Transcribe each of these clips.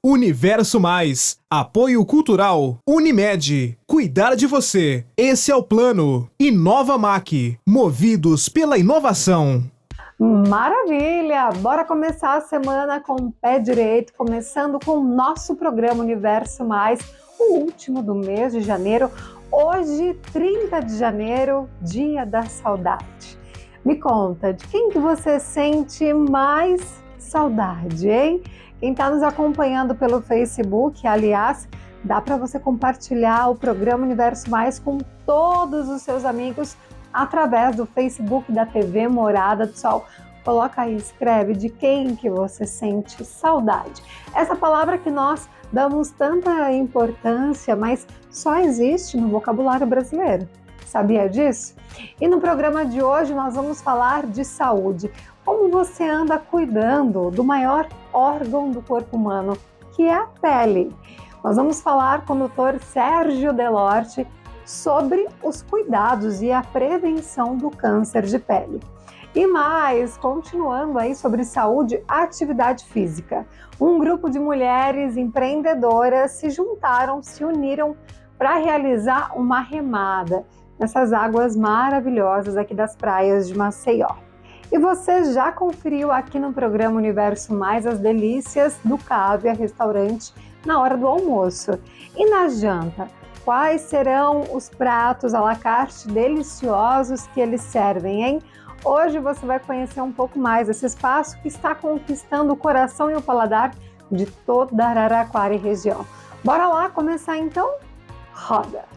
Universo Mais, apoio cultural, Unimed, cuidar de você, esse é o plano. Inova Mac, movidos pela inovação. Maravilha! Bora começar a semana com o pé direito, começando com o nosso programa Universo Mais, o último do mês de janeiro, hoje 30 de janeiro, Dia da Saudade. Me conta, de quem que você sente mais saudade, hein? Quem está nos acompanhando pelo Facebook, aliás, dá para você compartilhar o programa Universo Mais com todos os seus amigos através do Facebook da TV Morada do Sol. Coloca aí, escreve de quem que você sente saudade. Essa palavra que nós damos tanta importância, mas só existe no vocabulário brasileiro. Sabia disso? E no programa de hoje nós vamos falar de saúde. Como você anda cuidando do maior órgão do corpo humano, que é a pele. Nós vamos falar com o Dr. Sérgio Delorte sobre os cuidados e a prevenção do câncer de pele. E mais, continuando aí sobre saúde, atividade física. Um grupo de mulheres empreendedoras se uniram para realizar uma remada nessas águas maravilhosas aqui das praias de Maceió. E você já conferiu aqui no programa Universo Mais as delícias do Cávia Restaurante na hora do almoço. E na janta, quais serão os pratos à la carte deliciosos que eles servem, hein? Hoje você vai conhecer um pouco mais esse espaço que está conquistando o coração e o paladar de toda a Araraquara e região. Bora lá começar então? Roda!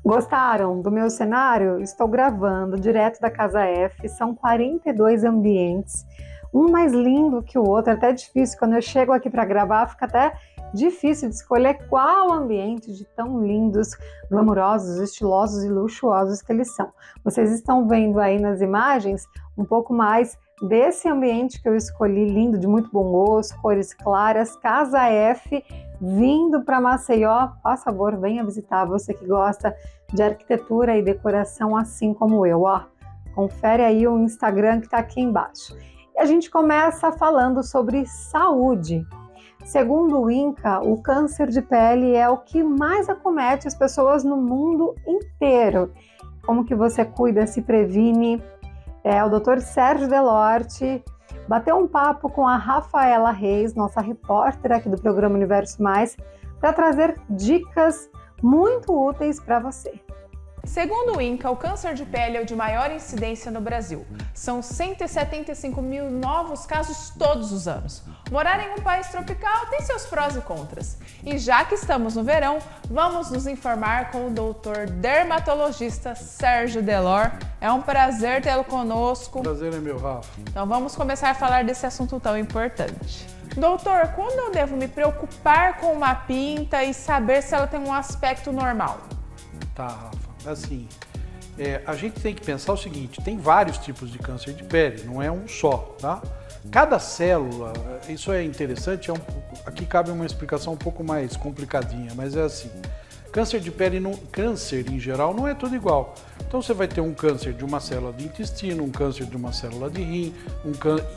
Gostaram do meu cenário? Estou gravando direto da Casa F, são 42 ambientes, um mais lindo que o outro, até difícil, quando eu chego aqui para gravar, fica até difícil de escolher qual ambiente de tão lindos, glamurosos, estilosos e luxuosos que eles são. Vocês estão vendo aí nas imagens um pouco mais desse ambiente que eu escolhi, lindo, de muito bom gosto, cores claras, Casa F, vindo para Maceió. Por favor, venha visitar, você que gosta de arquitetura e decoração assim como eu, ó. Confere aí o Instagram que está aqui embaixo. E a gente começa falando sobre saúde. Segundo o INCA, o câncer de pele é o que mais acomete as pessoas no mundo inteiro. Como que você cuida, se previne? O Dr. Sérgio Delorte bateu um papo com a Rafaela Reis, nossa repórter aqui do programa Universo Mais, para trazer dicas muito úteis para você. Segundo o INCA, o câncer de pele é o de maior incidência no Brasil. São 175 mil novos casos todos os anos. Morar em um país tropical tem seus prós e contras. E já que estamos no verão, vamos nos informar com o doutor dermatologista Sérgio Delorte. É um prazer tê-lo conosco. O prazer é meu, Rafa. Então vamos começar a falar desse assunto tão importante. Doutor, quando eu devo me preocupar com uma pinta e saber se ela tem um aspecto normal? Tá, Rafa. Assim, a gente tem que pensar o seguinte, tem vários tipos de câncer de pele, não é um só, tá? Cada célula, isso é interessante, aqui cabe uma explicação um pouco mais complicadinha, mas é assim, câncer de pele, câncer em geral não é tudo igual. Então você vai ter um câncer de uma célula de intestino, um câncer de uma célula de rim,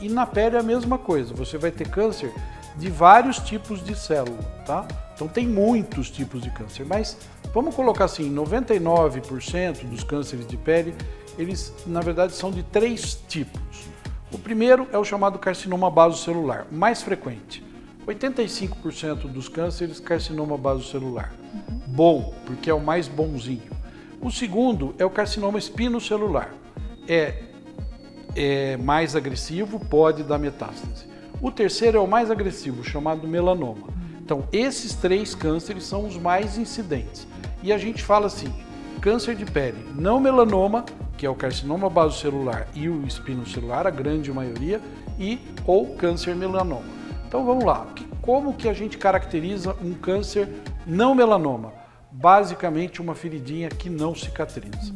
e na pele é a mesma coisa, você vai ter câncer de vários tipos de célula, tá? Então tem muitos tipos de câncer, mas vamos colocar assim, 99% dos cânceres de pele, eles na verdade são de 3 tipos. O primeiro é o chamado carcinoma basocelular, mais frequente. 85% dos cânceres, carcinoma basocelular. Bom, porque é o mais bonzinho. O segundo é o carcinoma espinocelular. É mais agressivo, pode dar metástase. O terceiro é o mais agressivo, chamado melanoma. Então, esses 3 cânceres são os mais incidentes. E a gente fala assim, câncer de pele, não melanoma, que é o carcinoma basocelular e o espinocelular, a grande maioria, e ou câncer melanoma. Então vamos lá, como que a gente caracteriza um câncer não melanoma? Basicamente uma feridinha que não cicatriza.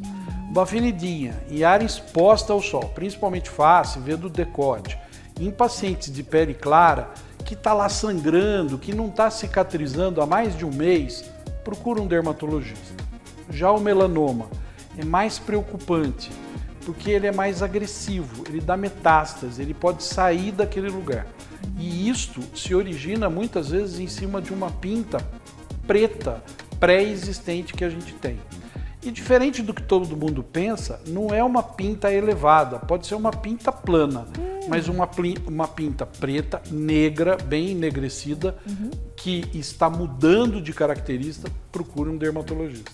Uma feridinha em área exposta ao sol, principalmente face, vendo o decote, em pacientes de pele clara, que está lá sangrando, que não está cicatrizando há mais de um mês, procura um dermatologista. Já o melanoma é mais preocupante, porque ele é mais agressivo, ele dá metástase, ele pode sair daquele lugar. E isto se origina muitas vezes em cima de uma pinta preta pré-existente que a gente tem. E diferente do que todo mundo pensa, não é uma pinta elevada, pode ser uma pinta plana, mas uma pinta preta, negra, bem enegrecida, que está mudando de característica, procura um dermatologista.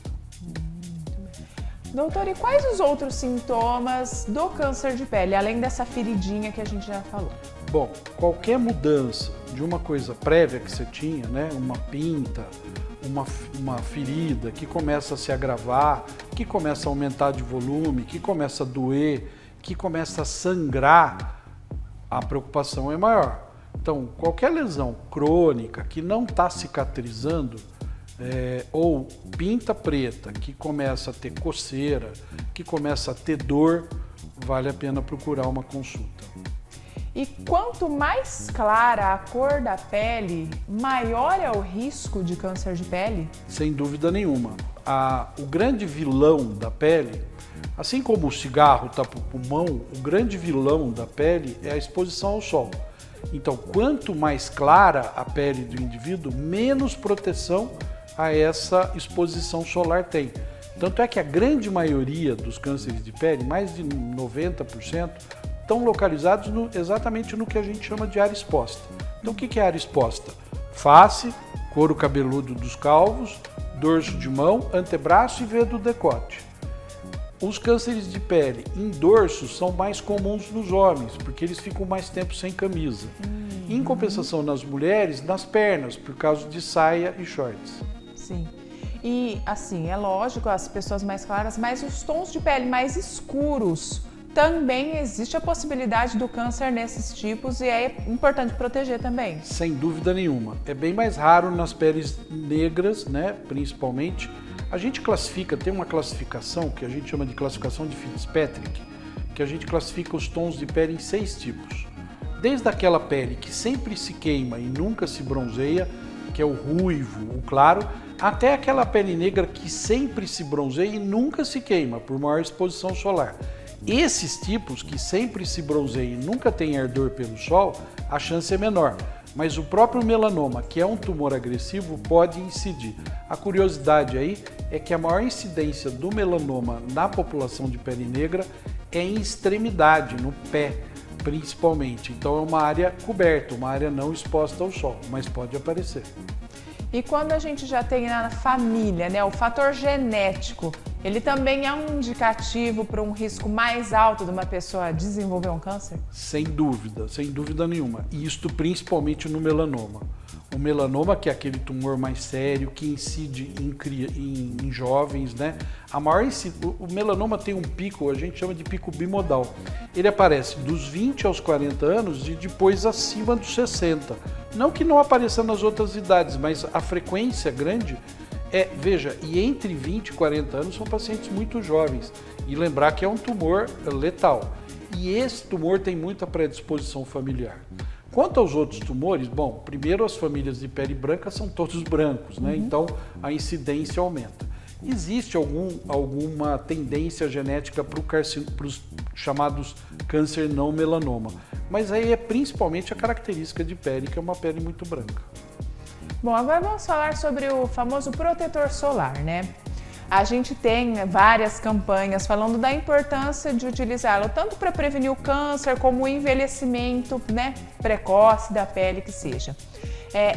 Doutor, e quais os outros sintomas do câncer de pele, além dessa feridinha que a gente já falou? Bom, qualquer mudança de uma coisa prévia que você tinha, né, uma pinta, uma ferida que começa a se agravar, que começa a aumentar de volume, que começa a doer, que começa a sangrar, a preocupação é maior. Então, qualquer lesão crônica que não está cicatrizando, ou pinta preta, que começa a ter coceira, que começa a ter dor, vale a pena procurar uma consulta. E quanto mais clara a cor da pele, maior é o risco de câncer de pele? Sem dúvida nenhuma. O grande vilão da pele, assim como o cigarro tapa o pulmão, o grande vilão da pele é a exposição ao sol. Então, quanto mais clara a pele do indivíduo, menos proteção a essa exposição solar tem. Tanto é que a grande maioria dos cânceres de pele, mais de 90%, estão localizados exatamente no que a gente chama de área exposta. Então o que é área exposta? Face, couro cabeludo dos calvos, dorso de mão, antebraço e veia do decote. Os cânceres de pele em dorso são mais comuns nos homens, porque eles ficam mais tempo sem camisa. Em compensação nas mulheres, nas pernas, por causa de saia e shorts. Sim. E assim, é lógico, as pessoas mais claras, mas os tons de pele mais escuros, também existe a possibilidade do câncer nesses tipos e é importante proteger também. Sem dúvida nenhuma. É bem mais raro nas peles negras, né, principalmente. A gente classifica, tem uma classificação que a gente chama de classificação de Fitzpatrick, que a gente classifica os tons de pele em 6 tipos. Desde aquela pele que sempre se queima e nunca se bronzeia, que é o ruivo, o claro, até aquela pele negra que sempre se bronzeia e nunca se queima por maior exposição solar. Esses tipos que sempre se bronzeiam e nunca têm ardor pelo sol, a chance é menor. Mas o próprio melanoma, que é um tumor agressivo, pode incidir. A curiosidade aí é que a maior incidência do melanoma na população de pele negra é em extremidade, no pé, principalmente. Então é uma área coberta, uma área não exposta ao sol, mas pode aparecer. E quando a gente já tem na família, né, o fator genético, ele também é um indicativo para um risco mais alto de uma pessoa desenvolver um câncer? Sem dúvida nenhuma. E isto principalmente no melanoma. O melanoma, que é aquele tumor mais sério, que incide em jovens, né? O melanoma tem um pico, a gente chama de pico bimodal. Ele aparece dos 20 aos 40 anos e depois acima dos 60. Não que não apareça nas outras idades, mas a frequência grande veja, e entre 20 e 40 anos são pacientes muito jovens. E lembrar que é um tumor letal. E esse tumor tem muita predisposição familiar. Quanto aos outros tumores, bom, primeiro as famílias de pele branca são todos brancos, né? Então a incidência aumenta. Existe alguma tendência genética para os chamados câncer não melanoma, mas aí é principalmente a característica de pele, que é uma pele muito branca. Bom, agora vamos falar sobre o famoso protetor solar, né? A gente tem várias campanhas falando da importância de utilizá-lo tanto para prevenir o câncer como o envelhecimento, né, precoce da pele que seja.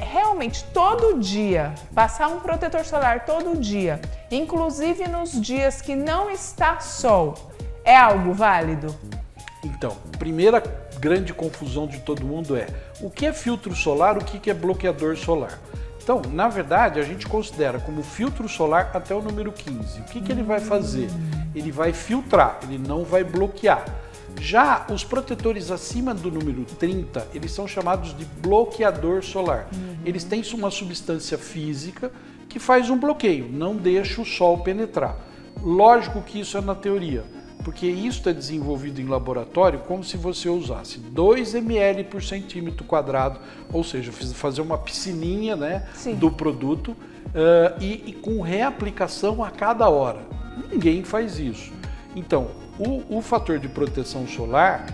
Realmente todo dia, passar um protetor solar todo dia, inclusive nos dias que não está sol, é algo válido? Então, primeira grande confusão de todo mundo é o que é filtro solar, o que é bloqueador solar. Então, na verdade, a gente considera como filtro solar até o número 15. O que ele vai fazer? Ele vai filtrar, ele não vai bloquear. Já os protetores acima do número 30, eles são chamados de bloqueador solar. Eles têm uma substância física que faz um bloqueio, não deixa o sol penetrar. Lógico que isso é na teoria, porque isso é desenvolvido em laboratório como se você usasse 2 ml por centímetro quadrado, ou seja, fazer uma piscininha, né, do produto e com reaplicação a cada hora. Ninguém faz isso. Então, o fator de proteção solar,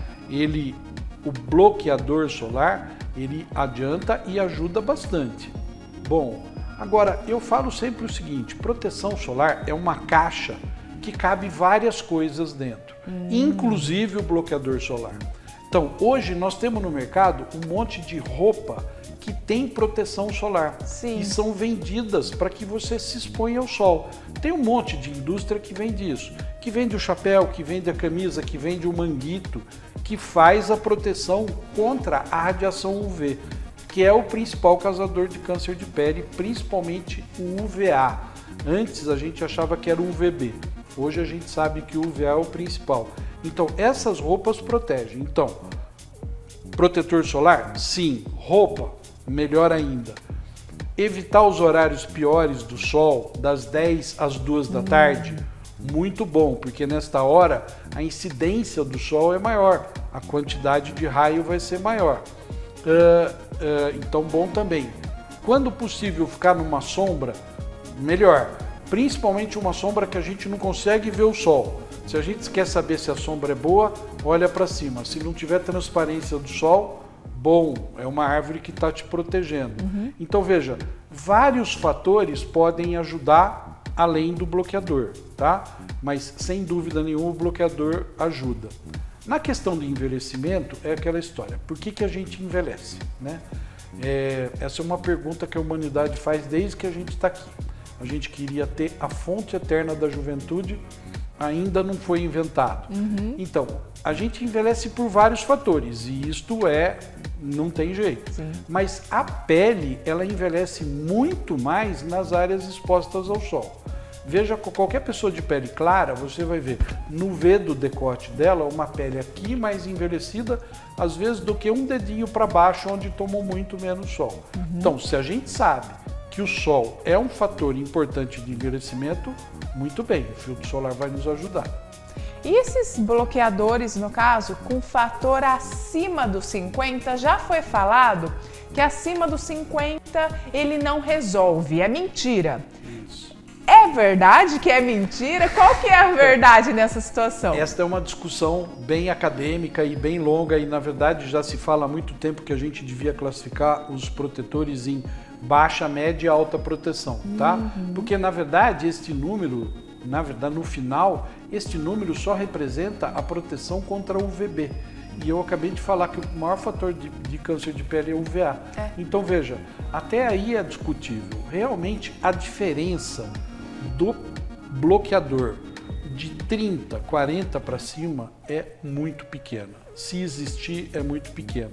o bloqueador solar, ele adianta e ajuda bastante. Bom, agora eu falo sempre o seguinte, proteção solar é uma caixa que cabe várias coisas dentro, inclusive o bloqueador solar. Então, hoje nós temos no mercado um monte de roupa que tem proteção solar e são vendidas para que você se exponha ao sol. Tem um monte de indústria que vende isso, que vende o chapéu, que vende a camisa, que vende o manguito, que faz a proteção contra a radiação UV, que é o principal causador de câncer de pele, principalmente o UVA. Antes a gente achava que era o UVB, hoje a gente sabe que o UVA é o principal. Então essas roupas protegem. Então, protetor solar? Sim. Roupa? Melhor ainda. Evitar os horários piores do sol, das 10 às 2 da tarde, muito bom, porque nesta hora a incidência do sol é maior, a quantidade de raio vai ser maior. Então, bom também. Quando possível ficar numa sombra, melhor. Principalmente uma sombra que a gente não consegue ver o sol. Se a gente quer saber se a sombra é boa, olha para cima. Se não tiver transparência do sol, bom, é uma árvore que está te protegendo. Então veja, vários fatores podem ajudar além do bloqueador, tá? Mas sem dúvida nenhuma o bloqueador ajuda. Na questão do envelhecimento é aquela história, por que a gente envelhece, né? Essa é uma pergunta que a humanidade faz desde que a gente está aqui. A gente queria ter a fonte eterna da juventude, ainda não foi inventado. Então, a gente envelhece por vários fatores e isto não tem jeito. Mas a pele, ela envelhece muito mais nas áreas expostas ao sol. Veja, qualquer pessoa de pele clara, você vai ver no V do decote dela uma pele aqui mais envelhecida, às vezes do que um dedinho para baixo, onde tomou muito menos sol. Então, se a gente sabe que o sol é um fator importante de envelhecimento, muito bem, o filtro solar vai nos ajudar. E esses bloqueadores, no caso, com fator acima dos 50, já foi falado que acima dos 50 ele não resolve, é mentira. Isso. É verdade que é mentira? Qual que é a verdade nessa situação? Esta é uma discussão bem acadêmica e bem longa e, na verdade, já se fala há muito tempo que a gente devia classificar os protetores em baixa, média e alta proteção, tá? Porque, na verdade, este número, no final, este número só representa a proteção contra o UVB. E eu acabei de falar que o maior fator de câncer de pele é o UVA. Então, veja, até aí é discutível. Realmente, a diferença do bloqueador de 30, 40 para cima é muito pequena. Se existir, é muito pequena.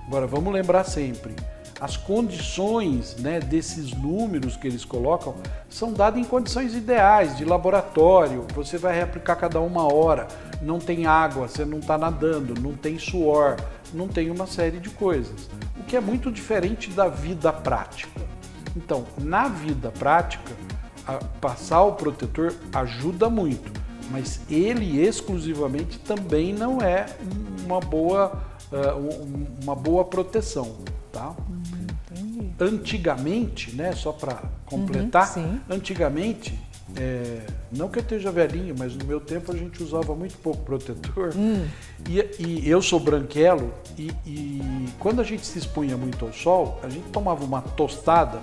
Agora, vamos lembrar sempre, as condições, né, desses números que eles colocam são dadas em condições ideais, de laboratório, você vai reaplicar cada uma hora, não tem água, você não está nadando, não tem suor, não tem uma série de coisas. O que é muito diferente da vida prática. Então, na vida prática, passar o protetor ajuda muito, mas ele exclusivamente também não é uma boa proteção, tá? Antigamente, né, só para completar, antigamente, não que eu esteja velhinho, mas no meu tempo a gente usava muito pouco protetor, e eu sou branquelo, e quando a gente se expunha muito ao sol, a gente tomava uma tostada,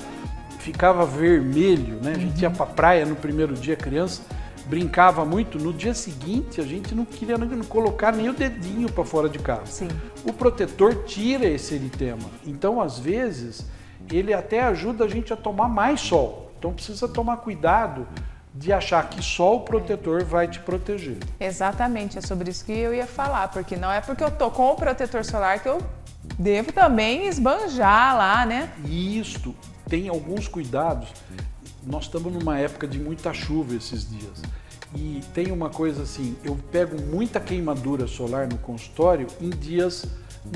ficava vermelho, né? A gente ia para a praia no primeiro dia, criança, brincava muito, no dia seguinte a gente não queria colocar nem o dedinho para fora de casa. O protetor tira esse eritema, então às vezes ele até ajuda a gente a tomar mais sol, então precisa tomar cuidado de achar que só o protetor vai te proteger. Exatamente, é sobre isso que eu ia falar, porque não é porque eu tô com o protetor solar que eu devo também esbanjar lá, né? Isso, tem alguns cuidados. Nós estamos numa época de muita chuva esses dias. E tem uma coisa assim, eu pego muita queimadura solar no consultório em dias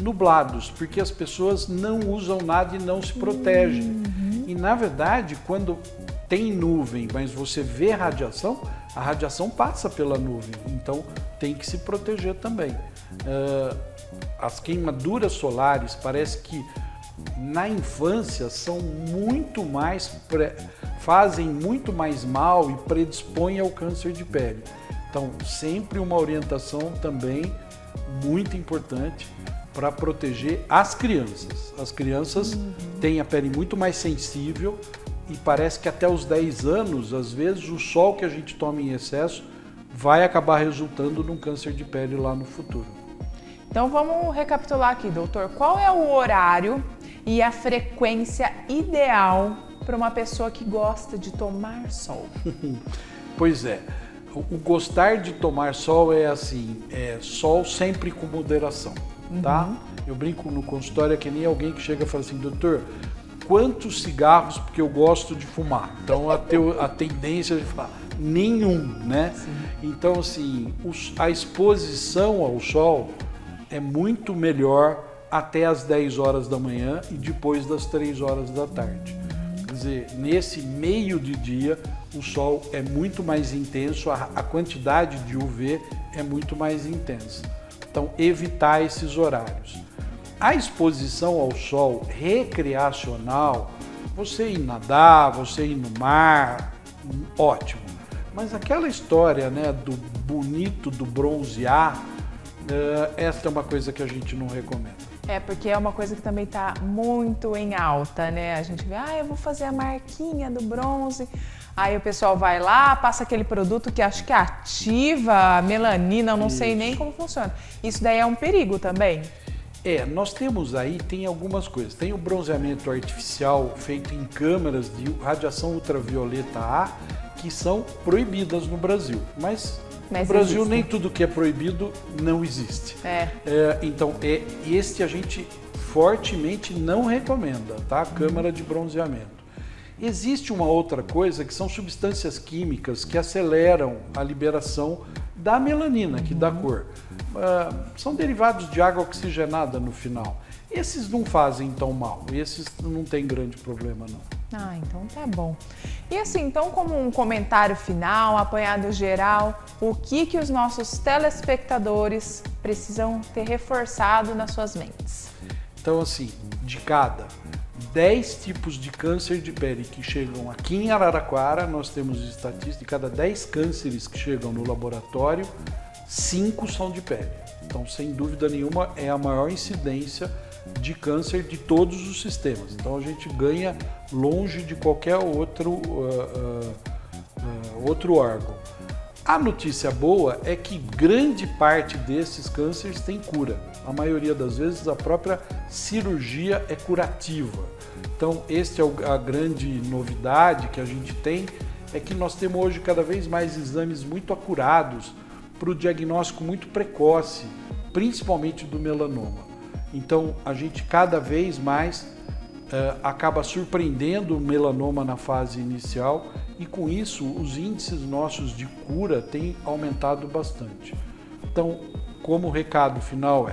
nublados, porque as pessoas não usam nada e não se protegem. E na verdade, quando tem nuvem, mas você vê radiação, a radiação passa pela nuvem, então tem que se proteger também. As queimaduras solares parece que na infância são muito mais fazem muito mais mal e predispõem ao câncer de pele. Então, sempre uma orientação também muito importante para proteger as crianças. As crianças têm a pele muito mais sensível e parece que até os 10 anos, às vezes, o sol que a gente toma em excesso vai acabar resultando num câncer de pele lá no futuro. Então vamos recapitular aqui, doutor. Qual é o horário e a frequência ideal para uma pessoa que gosta de tomar sol? Pois é, o gostar de tomar sol é assim, sol sempre com moderação, tá? Eu brinco no consultório que nem alguém que chega e fala assim, doutor, quantos cigarros, porque eu gosto de fumar? Então a tendência é de falar, nenhum, né? Sim. Então assim, a exposição ao sol é muito melhor até as 10 horas da manhã e depois das 3 horas da tarde. Quer dizer, nesse meio de dia, o sol é muito mais intenso, a quantidade de UV é muito mais intensa. Então, evitar esses horários. A exposição ao sol recreacional, você ir nadar, você ir no mar, ótimo. Mas aquela história, né, do bonito, do bronzear, essa é uma coisa que a gente não recomenda. Porque é uma coisa que também está muito em alta, né? A gente vê, eu vou fazer a marquinha do bronze. Aí o pessoal vai lá, passa aquele produto que acho que ativa a melanina, eu não sei nem como funciona. Isso daí é um perigo também? Nós temos aí, tem algumas coisas. Tem o bronzeamento artificial feito em câmaras de radiação ultravioleta A, que são proibidas no Brasil. Mas no Brasil existe. Nem tudo que é proibido não existe. Então, este a gente fortemente não recomenda, tá? Câmara de bronzeamento. Existe uma outra coisa que são substâncias químicas que aceleram a liberação da melanina, que dá cor. São derivados de água oxigenada no final. Esses não fazem tão mal, esses não tem grande problema não. Então tá bom. E assim, então como um comentário final, apanhado geral, o que os nossos telespectadores precisam ter reforçado nas suas mentes? Então assim, de cada 10 tipos de câncer de pele que chegam aqui em Araraquara, nós temos estatística de cada 10 cânceres que chegam no laboratório, 5 são de pele. Então, sem dúvida nenhuma, é a maior incidência de câncer de todos os sistemas. Então, a gente ganha longe de qualquer outro órgão. A notícia boa é que grande parte desses cânceres tem cura. A maioria das vezes, a própria cirurgia é curativa. Então, esta é a grande novidade que a gente tem, é que nós temos hoje cada vez mais exames muito acurados para o diagnóstico muito precoce, principalmente do melanoma. Então, a gente cada vez mais acaba surpreendendo o melanoma na fase inicial e, com isso, os índices nossos de cura têm aumentado bastante. Então, como recado final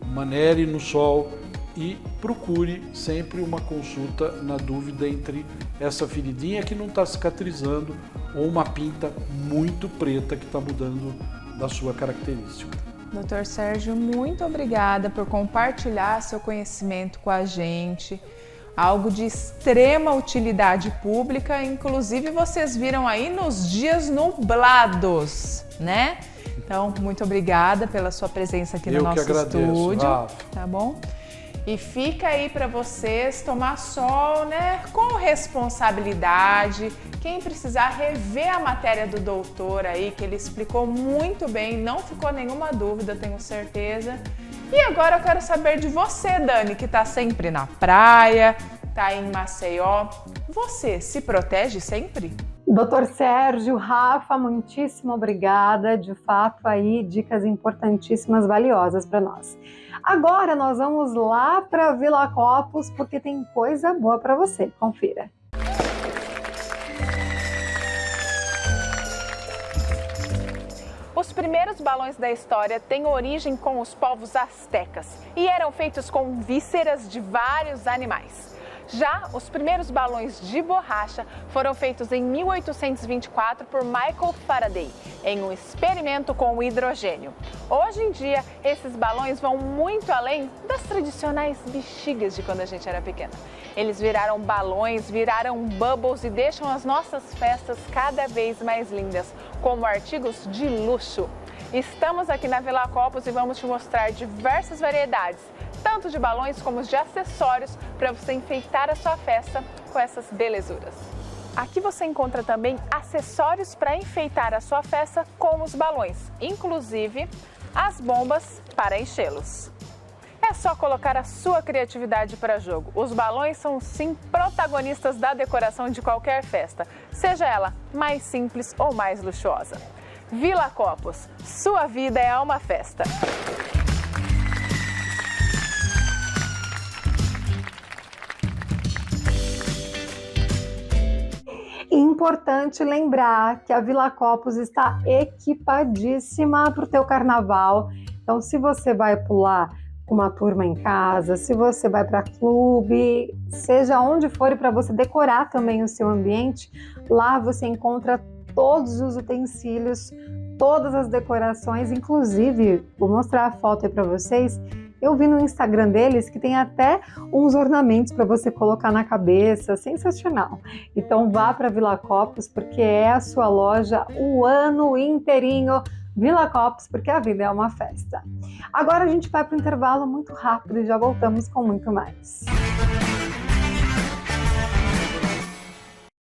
manere no sol e procure sempre uma consulta na dúvida entre essa feridinha que não está cicatrizando ou uma pinta muito preta que está mudando da sua característica. Dr. Sérgio, muito obrigada por compartilhar seu conhecimento com a gente. Algo de extrema utilidade pública, inclusive vocês viram aí nos dias nublados, né? Então, muito obrigada pela sua presença aqui no nosso estúdio, Rafa. Tá bom? E fica aí para vocês tomar sol, né? Com responsabilidade. Quem precisar rever a matéria do doutor aí, que ele explicou muito bem, não ficou nenhuma dúvida, tenho certeza. E agora eu quero saber de você, Dani, que tá sempre na praia, tá em Maceió. Você se protege sempre? Doutor Sérgio, Rafa, muitíssimo obrigada. De fato, aí, dicas importantíssimas, valiosas para nós. Agora nós vamos lá para Vila Copos, porque tem coisa boa para você. Confira. Os primeiros balões da história têm origem com os povos astecas e eram feitos com vísceras de vários animais. Já os primeiros balões de borracha foram feitos em 1824 por Michael Faraday, em um experimento com hidrogênio. Hoje em dia, esses balões vão muito além das tradicionais bexigas de quando a gente era pequena. Eles viraram balões, viraram bubbles e deixam as nossas festas cada vez mais lindas, como artigos de luxo. Estamos aqui na Vila Copos e vamos te mostrar diversas variedades, tanto de balões como de acessórios, para você enfeitar a sua festa com essas belezuras. Aqui você encontra também acessórios para enfeitar a sua festa com os balões, inclusive as bombas para enchê-los. É só colocar a sua criatividade para jogo. Os balões são sim protagonistas da decoração de qualquer festa, seja ela mais simples ou mais luxuosa. Vila Copos, sua vida é uma festa. Importante lembrar que a Vila Copos está equipadíssima para o teu carnaval. Então, se você vai pular com uma turma em casa, se você vai para clube, seja onde for, e para você decorar também o seu ambiente, lá você encontra todos os utensílios, todas as decorações, inclusive, vou mostrar a foto aí para vocês. Eu vi no Instagram deles que tem até uns ornamentos para você colocar na cabeça, sensacional. Então vá para Vila Copos, porque é a sua loja o ano inteirinho. Vila Copos, porque a vida é uma festa. Agora a gente vai para o intervalo muito rápido e já voltamos com muito mais.